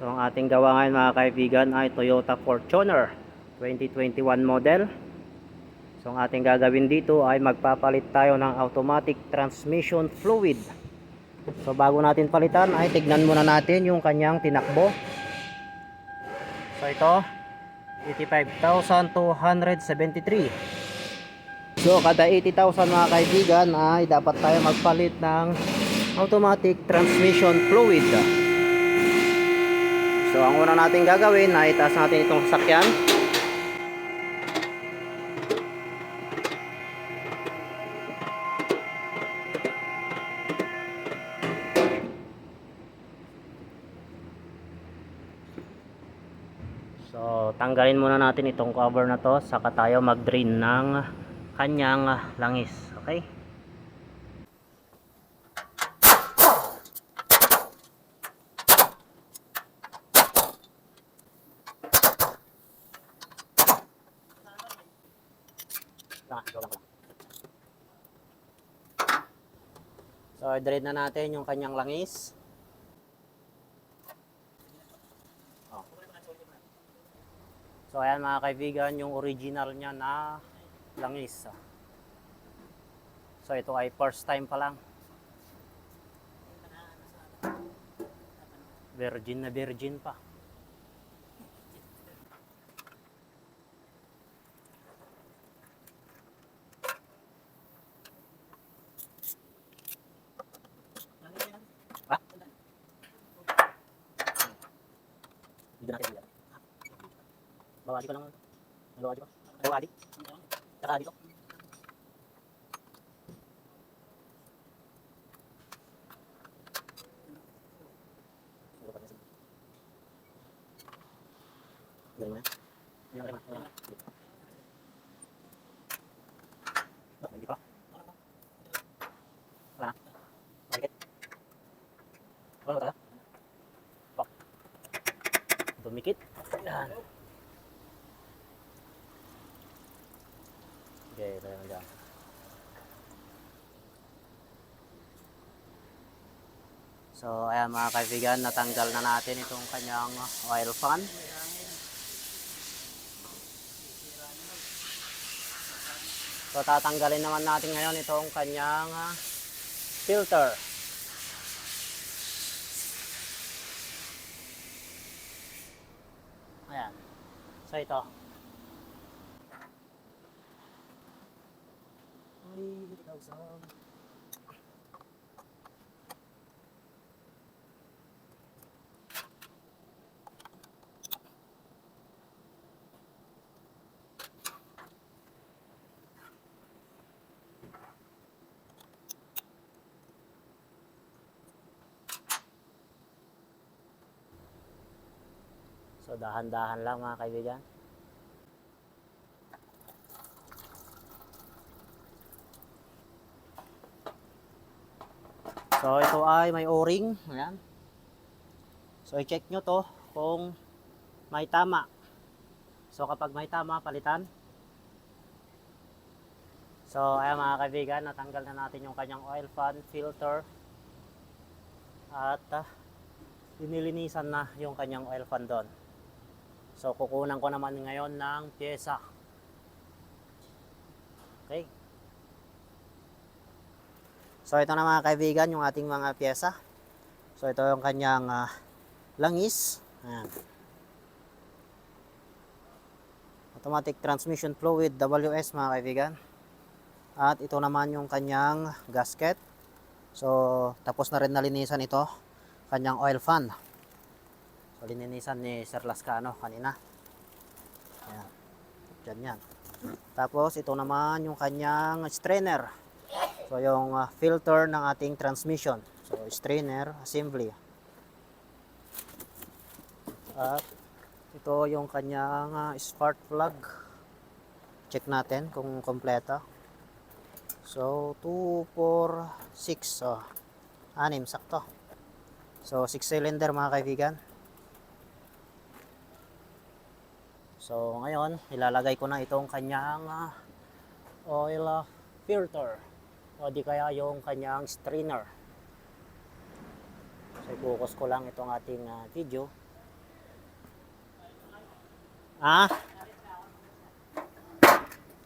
So ang ating gawa ngayon mga kaibigan ay Toyota Fortuner 2021 model. So ang ating gagawin dito ay magpapalit tayo ng automatic transmission fluid. So bago natin palitan ay tignan muna natin yung kanyang tinakbo. So ito 85,273. So kada 80,000 mga kaibigan ay dapat tayo magpalit ng automatic transmission fluid. So ang una natin gagawin ay itaas natin itong sasakyan. So tanggalin muna natin itong cover na to, saka tayo mag-drain ng kanyang langis. Okay? So i-drain na natin yung kanyang langis. So ayan mga kaibigan, yung original niya na langis. So ito ay first time pa lang. Virgin na virgin pa. Dito natin dito. Bawali ko lang. Bawali ko. Bawali. Saka dito. Ganun na. Ganun na. Hindi pa. Wala na. Bakit? Wala na. Pak. Dumikit. Yan. Okay, tayo na dyan. So, ayan mga kaibigan, natanggal na natin itong kanyang oil pan. So, tatanggalin naman natin ngayon itong kanyang filter. Ayan. So, ito. So dahan-dahan lang mga kaibigan. So ito ay may o-ring. Ayan. So i-check nyo to kung may tama. So kapag may tama, palitan. So ayan mga kaibigan, natanggal na natin yung kanyang oil pan, filter. At dinilinisan na yung kanyang oil pan doon. So kukunan ko naman ngayon ng pyesa. Okay. So ito na mga kaibigan yung ating mga pyesa. So ito yung kanyang langis. Ayan. Automatic transmission fluid WS mga kaibigan. At ito naman yung kanyang gasket. So tapos na rin nalinisan ito. Kanyang oil fan. So lininisan ni Sir Lascano kanina. Ayan. Diyan yan. Tapos ito naman yung kanyang strainer. So yung filter ng ating transmission. So strainer assembly. At ito yung kanyang spark plug. Check natin kung kompleto. So 2, 4, 6. Oh, 6 sakto. So 6 cylinder mga kaibigan. So ngayon ilalagay ko na itong kanyang oil filter. O di kaya yung kanyang strainer. So i-focus ko lang itong ating video Ah?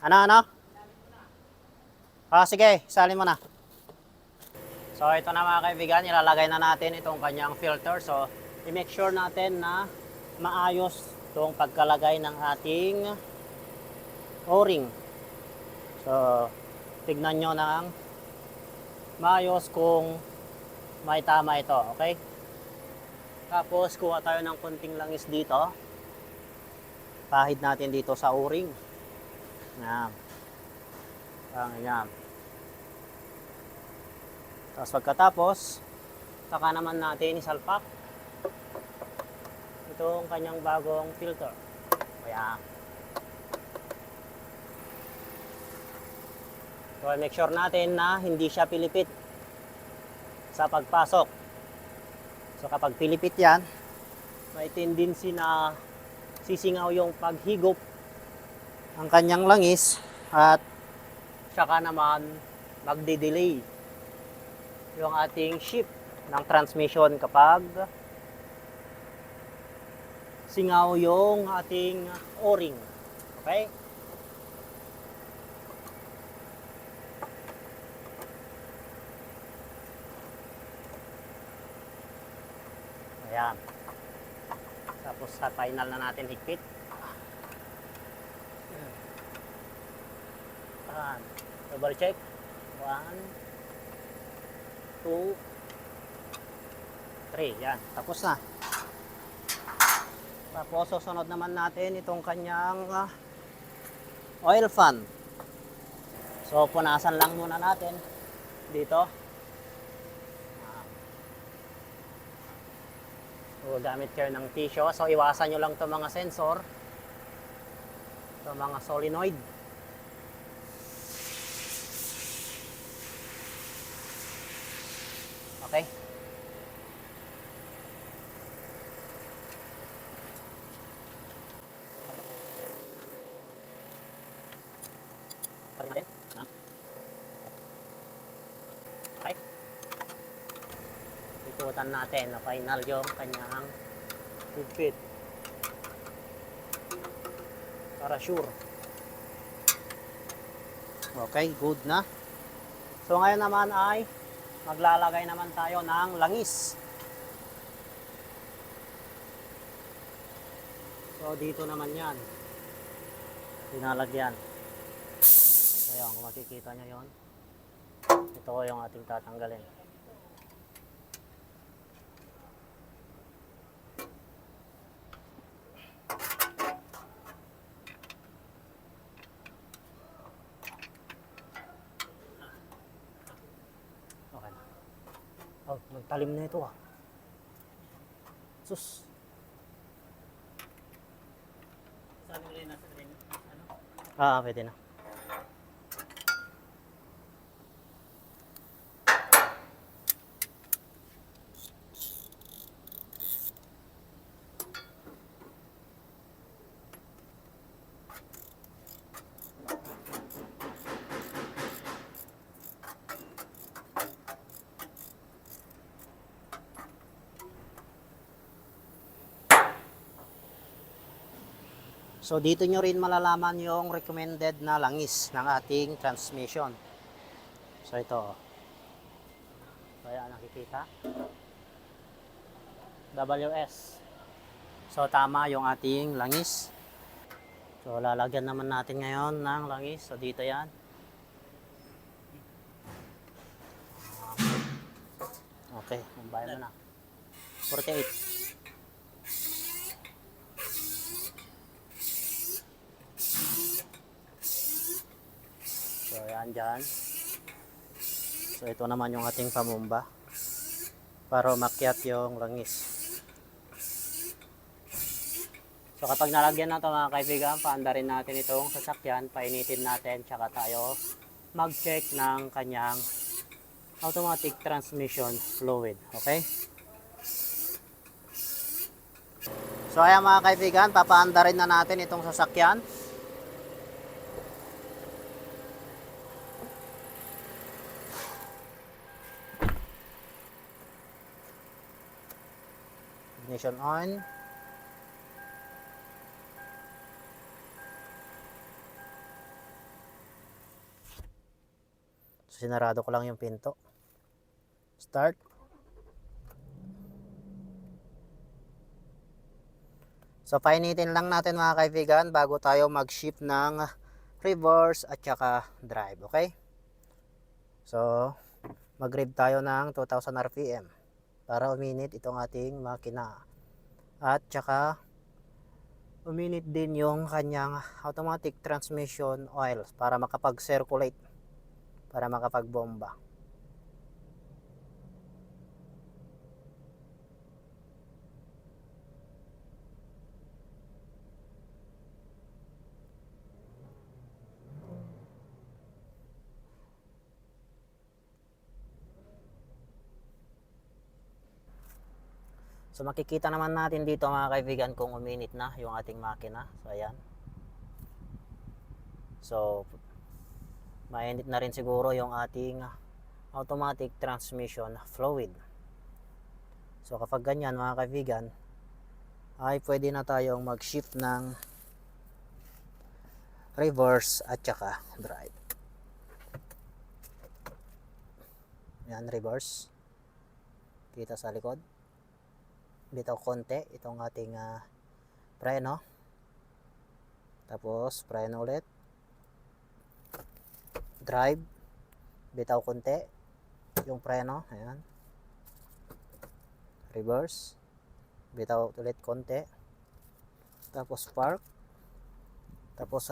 Ano? Sige, salin mo na. So, ito na mga kaibigan, ilalagay na natin itong kanyang filter. So, i-make sure natin na maayos itong pagkalagay ng ating O-ring. So, tignan nyo ng maayos kung may tama ito, okay? Tapos, kuha tayo ng konting langis dito. Pahid natin dito sa O-ring. Yan. Yan. Tapos pagkatapos, saka naman natin isalpak itong kanyang bagong filter. Ayan. So, make sure natin na hindi siya pilipit sa pagpasok. So, kapag pilipit yan, may tendency na sisingaw yung paghigop ng kanyang langis at saka naman magde-delay yung ating shift ng transmission kapag singaw yung ating O-ring. Okay? Ayan. Tapos sa final na natin higpit. Ayan. Double check. 1, 2, 3. Yan. Tapos na. Tapos susunod naman natin itong kanyang oil fan. So punasan lang muna natin dito. So gamit kayo ng tissue. So iwasan nyo lang itong mga sensor. Itong mga solenoid. Okay. Okay. Ikutan natin na final yung kanyang higpit. Para sure. Okay, good na. So ngayon naman ay maglalagay naman tayo ng langis. So dito naman yan. Pinalagyan. So yun, kung makikita nyo yun. Ito yung ating tatanggalin. Okay na. Oh, magtalim na ito ah. Sus. Sabi nila nasa drain. Ano? Pwede na. So dito nyo rin malalaman yung recommended na langis ng ating transmission. So ito. So ayan, nakikita. WS. So tama yung ating langis. So lalagyan naman natin ngayon ng langis. So dito yan. Okay, umbayan mo na. 48. So ayan dyan. So ito naman yung ating pamumba para umakyat yung langis. So kapag nalagyan na ito mga kaibigan, paandarin natin itong sasakyan, painitin natin, tsaka tayo mag-check ng kanyang automatic transmission fluid. Okay? So ayan mga kaibigan, papaandarin na natin itong sasakyan. Ignition on. Sinarado ko lang yung pinto. Start. So painitin lang natin mga kaibigan bago tayo mag-shift ng reverse at saka drive, okay? So mag-rev tayo ng 2000 RPM para uminit itong ating makina. At saka uminit din yung kanyang automatic transmission oil para makapag-circulate, para makapagbomba. So makikita naman natin dito mga kaibigan kung uminit na yung ating makina. So ayan. So mainit na rin siguro yung ating automatic transmission fluid. So kapag ganyan mga kaibigan, ay pwede na tayong mag-shift ng reverse at saka drive. Yan, reverse. Kita sa likod. Bitaw konti itong ating preno. Tapos preno ulit. Drive. Bitaw konti yung preno. Ayan. Reverse. Bitaw ulit konti. Tapos park. Tapos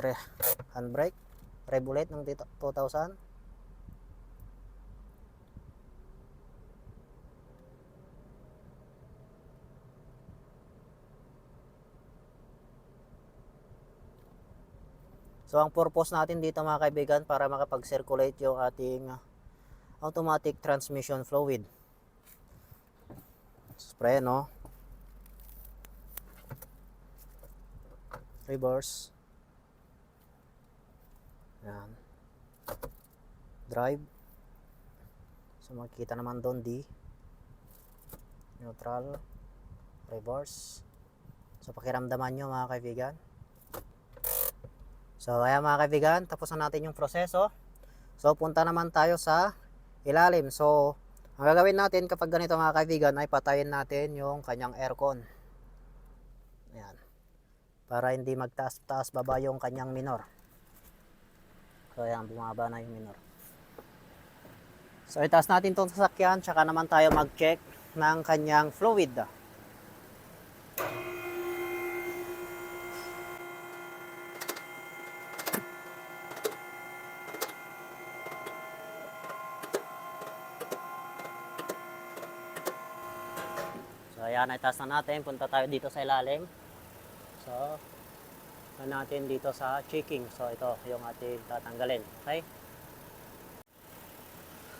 handbrake. Rev ulit ng 2000. So ang purpose natin dito mga kaibigan para makapag-circulate yung ating automatic transmission fluid. Spray, no? Reverse. Yan. Drive. So makikita naman doon D. Neutral. Reverse. So pakiramdaman nyo mga kaibigan. So ayan mga kaibigan, tapos na natin yung proseso. So punta naman tayo sa ilalim. So ang gagawin natin kapag ganito mga kaibigan ay patayin natin yung kanyang aircon. Ayan. Para hindi magtaas-taas baba yung kanyang minor. So ayan, bumaba na yung minor. So itaas natin itong sasakyan, tsaka naman tayo mag-check ng kanyang fluid. Ayan, itaas na natin. Punta tayo dito sa ilalim. So, natin dito sa checking. So, ito yung ating tatanggalin. Okay?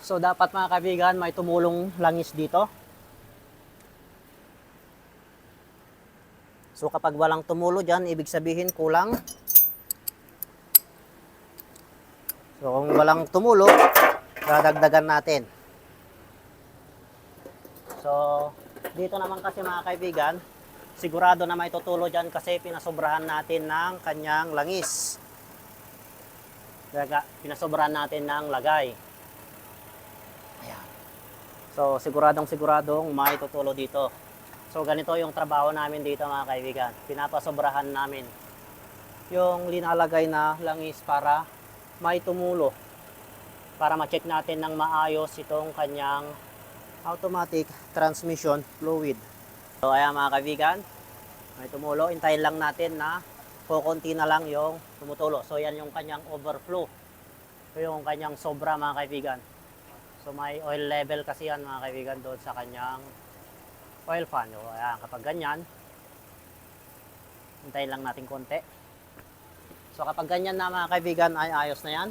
So, dapat mga kaibigan, may tumulong langis dito. So, kapag walang tumulo dyan, ibig sabihin kulang. So, kung walang tumulo, dadagdagan natin. So, dito naman kasi mga kaibigan, sigurado na may tutulo dyan kasi pinasobrahan natin ng kanyang langis. Pinasobrahan natin ng lagay. Ayan. So siguradong may tutulo dito. So ganito yung trabaho namin dito mga kaibigan. Pinapasobrahan namin yung linalagay na langis para may tumulo. Para ma-check natin ng maayos itong kanyang automatic transmission fluid. So ayan mga kaibigan, may tumulo. Hintayin lang natin na kukunti na lang yung tumutulo. So yan yung kanyang overflow. So yung kanyang sobra mga kaibigan. So may oil level kasi yan mga kaibigan doon sa kanyang oil fan. So ayan, kapag ganyan, hintayin lang natin konti. So kapag ganyan na mga kaibigan ay ayos na yan.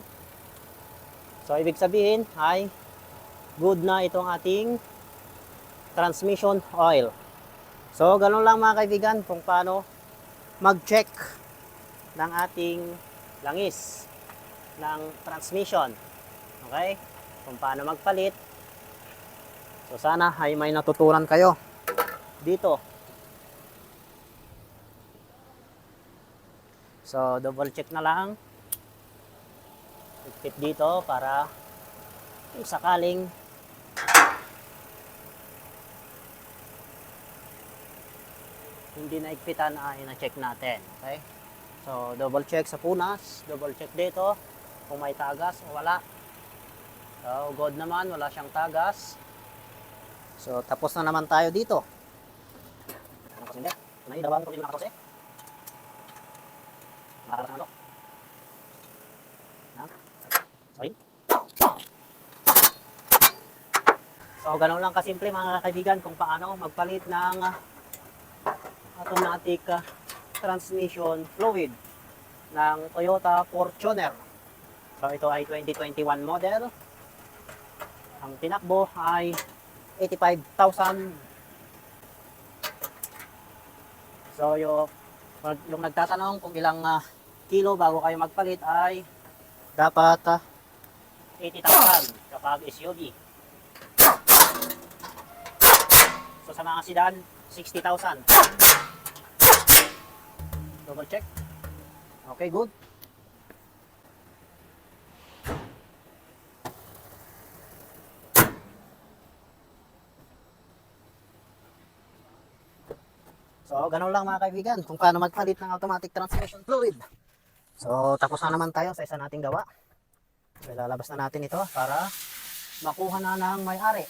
So ibig sabihin ay good na itong ating transmission oil. So, ganun lang mga kaibigan kung paano mag-check ng ating langis ng transmission. Okay? Kung paano magpalit. So, sana ay may natutunan kayo dito. So, double check na lang. Fit dito para Kung sakaling hindi naigpitan ay na-check natin. Okay? So, double check sa punas, double check dito kung may tagas o wala. So, good naman, wala siyang tagas. So, tapos na naman tayo dito. Ano kasi hindi? Ano yung dalawang ko dito nakatose? Nakakalap na ito. Sorry. So, ganun lang kasimple mga kaibigan kung paano magpalit ng automatic transmission fluid ng Toyota Fortuner. So, ito ay 2021 model. Ang tinakbo ay 85,000. So, yung nagtatanong kung ilang kilo bago kayo magpalit ay dapat 80,000 kapag SUV. So, sa mga sedan, 60,000. Double check. Okay, good. So, ganun lang mga kaibigan kung paano magpalit ng automatic transmission fluid. So, tapos na naman tayo sa isa nating gawa. So, ilalabas na natin ito para makuha na ng may-ari.